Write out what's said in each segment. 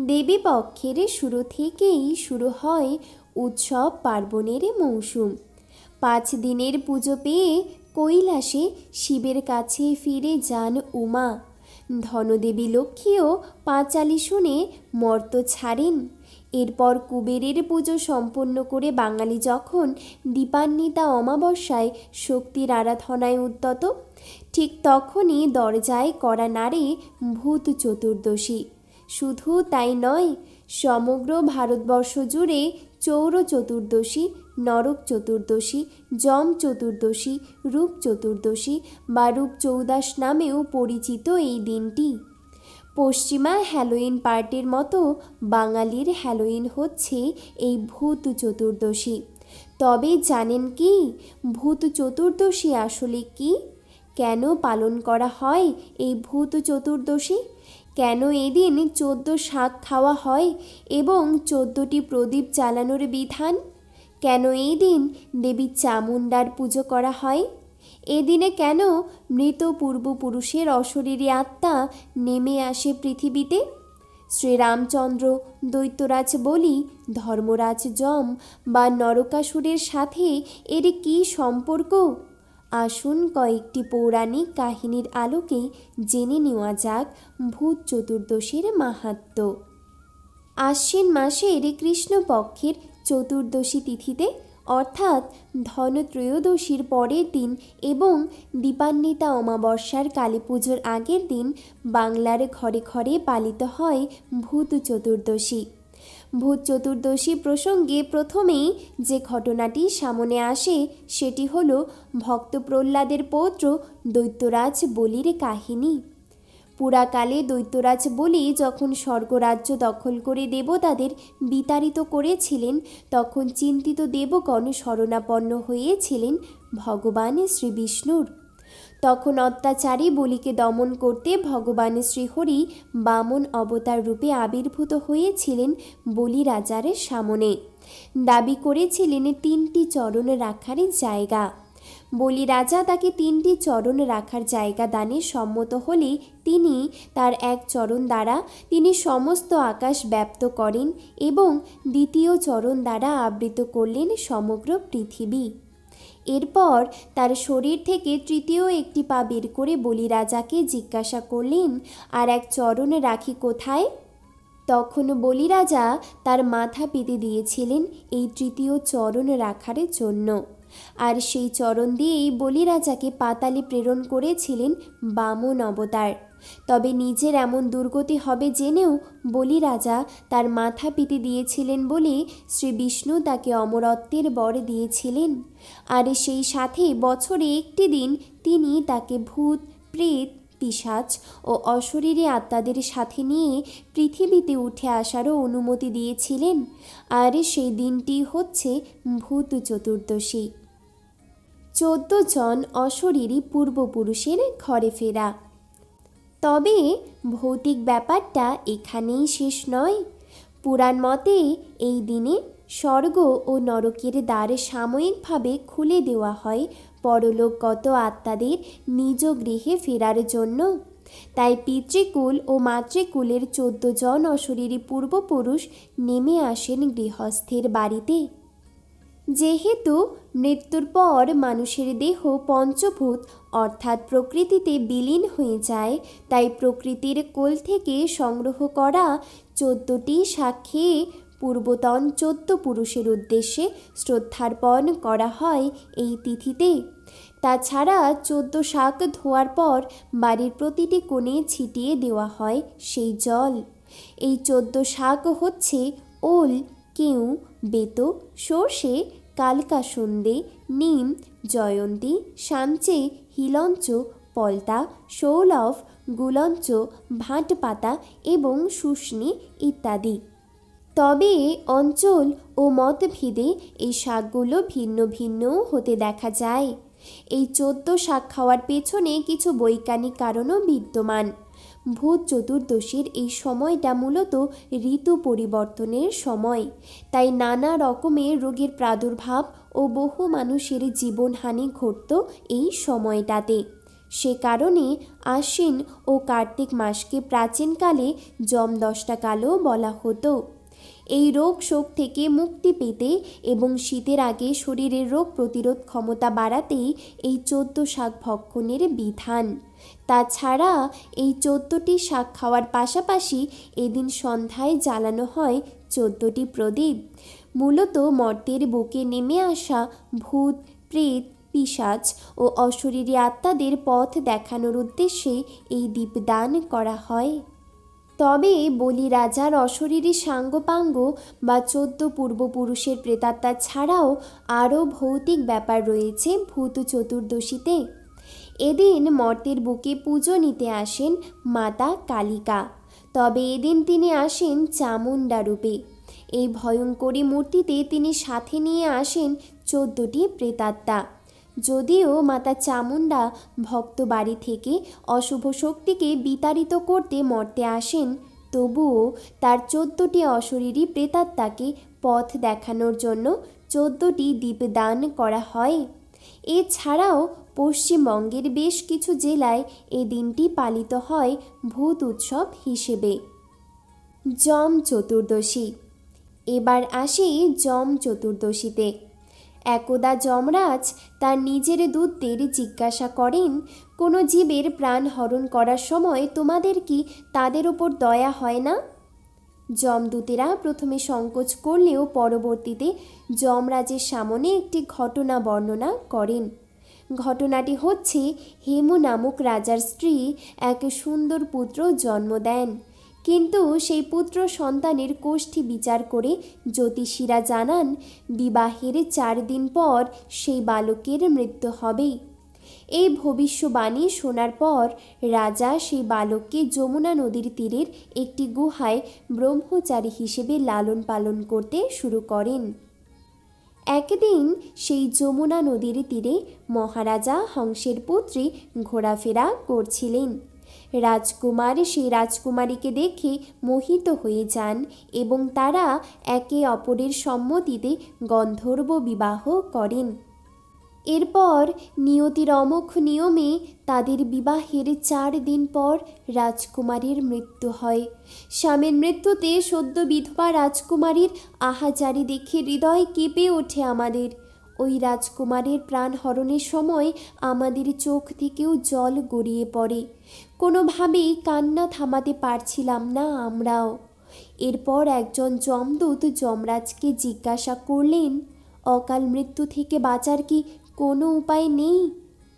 দেবী পক্ষের শুরু থেকেই শুরু হয় উৎসব পার্বণের মৌসুম। 5 দিনের পুজো পেয়ে কৈলাসে শিবের কাছে ফিরে যান উমা। ধনদেবী লক্ষ্মীও পাঁচালি শুনে মর্ত ছাড়েন। এরপর কুবেরের পুজো সম্পন্ন করে বাঙালি যখন দীপান্বিতা অমাবস্যায় শক্তির আরাধনায় উদ্যত, ঠিক তখনই দরজায় কড়া নাড়ে ভূত চতুর্দশী। শুধু তাই নয়, সমগ্র ভারতবর্ষ জুড়ে চৌর চতুর্দশী, নরক চতুর্দশী, যম চতুর্দশী, রূপ চতুর্দশী বা রূপ চৌদাস নামেও পরিচিত এই দিনটি। পশ্চিমা হ্যালোইন পার্টির মতো বাঙালির হ্যালোইন হচ্ছে এই ভূত চতুর্দশী। তবে জানেন কি ভূত চতুর্দশী আসলে কি? কেন পালন করা হয় এই ভূত চতুর্দশী? কেন এদিন 14 শাক খাওয়া হয় এবং 14টি প্রদীপ জ্বালানোর বিধান? কেন এই দিন দেবী চামুণ্ডার পুজো করা হয়? এদিনে কেন মৃত পূর্বপুরুষের অশরীরী আত্মা নেমে আসে পৃথিবীতে? শ্রীরামচন্দ্র, দৈত্যরাজ বলি, ধর্মরাজ যম বা নরকাসুরের সাথে এর কী সম্পর্ক? আসুন কয়েকটি পৌরাণিক কাহিনীর আলোকে জেনে নেওয়া যাক ভূত চতুর্দশীর মাহাত্ম্য। আশ্বিন মাসের কৃষ্ণপক্ষের চতুর্দশী তিথিতে অর্থাৎ ধনত্রয়োদশীর পরের দিন এবং দীপান্বিতা অমাবস্যার কালী পুজোর আগের দিন বাংলার ঘরে ঘরে পালিত হয় ভূত চতুর্দশী। ভূত চতুর্দশী প্রসঙ্গে প্রথমেই যে ঘটনাটি সামনে আসে সেটি হল ভক্ত প্রহ্লাদের পৌত্র দৈত্যরাজ বলির কাহিনী। পুরাকালে দৈত্যরাজ বলি যখন স্বর্গরাজ্য দখল করে দেবতাদের বিতাড়িত করেছিলেন, তখন চিন্তিত দেবগণ শরণাপন্ন হয়েছিলেন ভগবান শ্রীবিষ্ণুর। তখন অত্যাচারী বলিকে দমন করতে ভগবান শ্রীহরি বামন অবতার রূপে আবির্ভূত হয়েছিলেন বলি রাজার সামনে। দাবি করেছিলেন 3টি চরণ রাখার জায়গা। বলি রাজা তাকে 3টি চরণ রাখার জায়গা দানে সম্মত হলে তিনি তার এক চরণ দ্বারা তিনি সমস্ত আকাশ ব্যাপ্ত করেন এবং দ্বিতীয় চরণ দ্বারা আবৃত করলেন সমগ্র পৃথিবী। এরপর তার শরীর থেকে তৃতীয় একটি পা বের করে বলি রাজাকে জিজ্ঞাসা করলেন, আর এক চরণ রাখি কোথায়? তখন বলি রাজা তার মাথা পেতে দিয়েছিলেন এই তৃতীয় চরণ রাখার জন্য। আর সেই চরণ দিয়েই বলি রাজাকে পাতালে প্রেরণ করেছিলেন বামন অবতার। তবে নিজের এমন দুর্গতি হবে জেনেও বলি রাজা তার মাথা পেতে দিয়েছিলেন বলে শ্রী বিষ্ণু তাকে অমরত্বের বর দিয়েছিলেন। আর সেই সাথে বছরে একটি দিন তিনি তাকে ভূত, প্রেত, পিশাচ ও অশরীরী আত্মাদের সাথে নিয়ে পৃথিবীতে উঠে আসারও অনুমতি দিয়েছিলেন। আর সেই দিনটি হচ্ছে ভূত চতুর্দশী। 14 জন অশরীরী পূর্বপুরুষের ঘরে ফেরা। তবে ভৌতিক ব্যাপারটা এখানেই শেষ নয়। পুরাণ মতে এই দিনে স্বর্গ ও নরকের দ্বার সাময়িকভাবে খুলে দেওয়া হয় পরলোকগত আত্মাদের নিজ গৃহে ফেরার জন্য। তাই পিতৃকুল ও মাতৃকুলের 14 জন অশরীরী পূর্বপুরুষ নেমে আসেন গৃহস্থের বাড়িতে। যেহেতু মৃত্যুর পর মানুষের দেহ পঞ্চভূত অর্থাৎ প্রকৃতিতে বিলীন হয়ে যায়, তাই প্রকৃতির কোল থেকে সংগ্রহ করা 14টি সাক্ষী পূর্বতন 14 পুরুষের উদ্দেশ্যে শ্রদ্ধার্পণ করা হয় এই তিথিতে। তাছাড়া 14 শাক ধোয়ার পর বাড়ির প্রতিটি কোণে ছিটিয়ে দেওয়া হয় সেই জল। এই 14 শাক হচ্ছে ওল, কেউ, বেতো, সর্ষে, কালকাসুন্দে, নিম, জয়ন্তী, সাঞ্চে, হিলঞ্চ, পলতা, শৌলভ, গুলঞ্চ, ভাটপাতা এবং শুষ্নি ইত্যাদি। তবে অঞ্চল ও মতভেদে এই শাকগুলো ভিন্ন ভিন্নও হতে দেখা যায়। এই 14 শাক খাওয়ার পেছনে কিছু বৈজ্ঞানিক কারণও বিদ্যমান। ভূত চতুর্দশীর এই সময়টা মূলত ঋতু পরিবর্তনের সময়, তাই নানা রকমের রোগের প্রাদুর্ভাব ও বহু মানুষের জীবনহানি ঘটত এই সময়টাতে। সে কারণে আশ্বিন ও কার্তিক মাসকে প্রাচীনকালে যমদশটা কালও বলা হতো। এই রোগ শোক থেকে মুক্তি পেতে এবং শীতের আগে শরীরের রোগ প্রতিরোধ ক্ষমতা বাড়াতেই এই 14 শাক ভক্ষণের বিধান। তাছাড়া এই 14টি শাক খাওয়ার পাশাপাশি এদিন সন্ধ্যায় জ্বালানো হয় 14টি প্রদীপ। মূলত মর্তের বুকে নেমে আসা ভূত, প্রেত, পিশাচ ও অশরীরী আত্মাদের পথ দেখানোর উদ্দেশ্যে এই দীপদান করা হয়। তবে বলি রাজার অশরীরী সাঙ্গপাঙ্গ বা 14 পূর্বপুরুষের প্রেতাত্মা ছাড়াও আরও ভৌতিক ব্যাপার রয়েছে ভূত চতুর্দশীতে। এদিন মর্তের বুকে পুজো নিতে আসেন মাতা কালিকা, তবে এদিন তিনি আসেন চামুণ্ডা রূপে। এই ভয়ঙ্করী মূর্তিতে তিনি সাথে নিয়ে আসেন 14টি প্রেতাত্মা। যদিও মাতা চামুণ্ডা ভক্ত বাড়ি থেকে অশুভ শক্তিকে বিতাড়িত করতে মর্তে আসেন, তবুও তার 14টি অশরীরী প্রেতাত্মাকে পথ দেখানোর জন্য 14টি দীপদান করা হয়। এছাড়াও পশ্চিমবঙ্গের বেশ কিছু জেলায় এই দিনটি পালিত হয় ভূত উৎসব হিসেবে। যম চতুর্দশী। এবার আসি যম চতুর্দশীতে। একদা যমরাজ তার নিজের দূতদের জিজ্ঞাসা করেন, কোনো জীবের প্রাণ হরণ করার সময় তোমাদের কি তাদের ওপর দয়া হয় না? যমদূতেরা প্রথমে সংকোচ করলেও পরবর্তীতে যমরাজের সামনে একটি ঘটনা বর্ণনা করেন। ঘটনাটি হচ্ছে, হেমু নামক রাজার স্ত্রী এক সুন্দর পুত্র জন্ম দেন, কিন্তু সেই পুত্র সন্তানের কোষ্ঠী বিচার করে জ্যোতিষীরা জানান বিবাহের 4 দিন পর সেই বালকের মৃত্যু হবে। এই ভবিষ্যবাণী শোনার পর রাজা সেই বালককে যমুনা নদীর তীরের একটি গুহায় ব্রহ্মচারী হিসেবে লালন পালন করতে শুরু করেন। একদিন সেই যমুনা নদীর তীরে মহারাজা হংসের পুত্রী ঘোরাফেরা করছিলেন। রাজকুমার সেই রাজকুমারীকে দেখে মোহিত হয়ে যান এবং তারা একে অপরের সম্মতিতে গন্ধর্ব বিবাহ করেন। এরপর নিয়তির অমোঘ নিয়মে তাদের বিবাহের 4 দিন পর রাজকুমারীর মৃত্যু হয়। স্বামীর মৃত্যুতে সদ্য বিধবা রাজকুমারীর আহাজারি দেখে হৃদয় কেঁপে ওঠে আমাদের। ওই রাজকুমারের প্রাণ হরণের সময় আমাদের চোখ থেকেও জল গড়িয়ে পড়ে। কোনোভাবেই কান্না থামাতে পারছিলাম না আমরাও। এরপর একজন যমদূত যমরাজকে জিজ্ঞাসা করলেন, অকাল মৃত্যু থেকে বাঁচার কি কোনো উপায় নেই?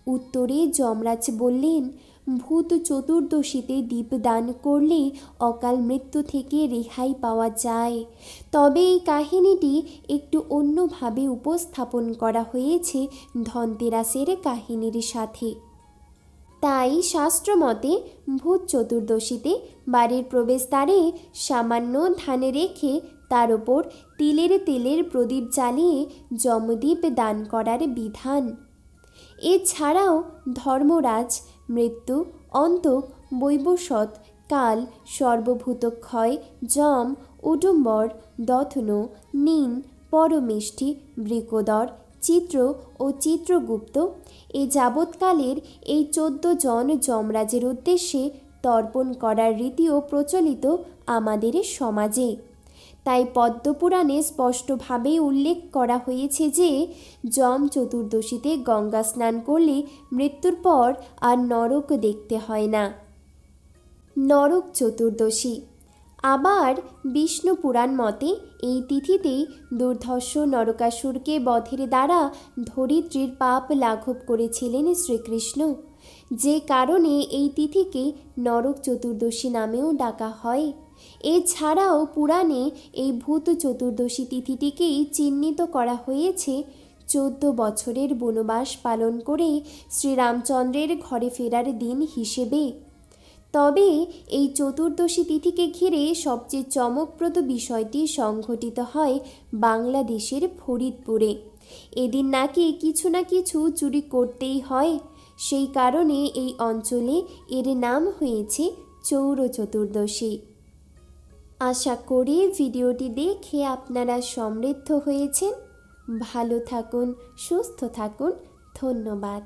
উত্তরে যমরাজ বললেন, ভূত চতুর্দশীতে দীপদান করলে অকাল মৃত্যু থেকে রেহাই পাওয়া যায়। তবে এই কাহিনীটি একটু অন্যভাবে উপস্থাপন করা হয়েছে ধনতেরাসের কাহিনীর সাথে। তাই শাস্ত্রমতে ভূত চতুর্দশীতে বাড়ির প্রবেশদ্বারে সামান্য ধান রেখে তার ওপর তিলের তেলের প্রদীপ জ্বালিয়ে যমদীপ দান করার বিধান। এছাড়াও ধর্মরাজ, মৃত্যু, অন্তক, বৈবস্বত, কাল, সর্বভূতক্ষয়, যম, উডুম্বর, দধ্ন, নীন, পরমেষ্ঠি, বৃকোদর, চিত্র ও চিত্রগুপ্ত এ যাবৎকালের এই 14 জন যমরাজের উদ্দেশ্যে তর্পণ করার রীতিও প্রচলিত আমাদের সমাজে। তাই পদ্মপুরাণে স্পষ্টভাবে উল্লেখ করা হয়েছে যে যম চতুর্দশীতে গঙ্গা স্নান করলে মৃত্যুর পর আর নরক দেখতে হয় না। নরক চতুর্দশী। আবার বিষ্ণু পুরাণ মতে এই তিথিতেই দুর্ধর্ষ নরকাসুরকে বধের দ্বারা ধরিত্রীর পাপ লাঘব করেছিলেন শ্রীকৃষ্ণ, যে কারণে এই তিথিকে নরক চতুর্দশী নামেও ডাকা হয়। এছাড়াও পুরাণে এই ভূত চতুর্দশী তিথিটিকেই চিহ্নিত করা হয়েছে 14 বছরের বনবাস পালন করে শ্রীরামচন্দ্রের ঘরে ফেরার দিন হিসেবে। তবে এই চতুর্দশী তিথিকে ঘিরে সবচেয়ে চমকপ্রদ বিষয়টি সংঘটিত হয় বাংলাদেশের ফরিদপুরে। এদিন নাকি কিছু না কিছু চুরি করতেই হয়, সেই কারণে এই অঞ্চলে এর নাম হয়েছে চৌর চতুর্দশী। আশা করি ভিডিওটি দেখে আপনারা সমৃদ্ধ হয়েছেন। ভালো থাকুন, সুস্থ থাকুন। ধন্যবাদ।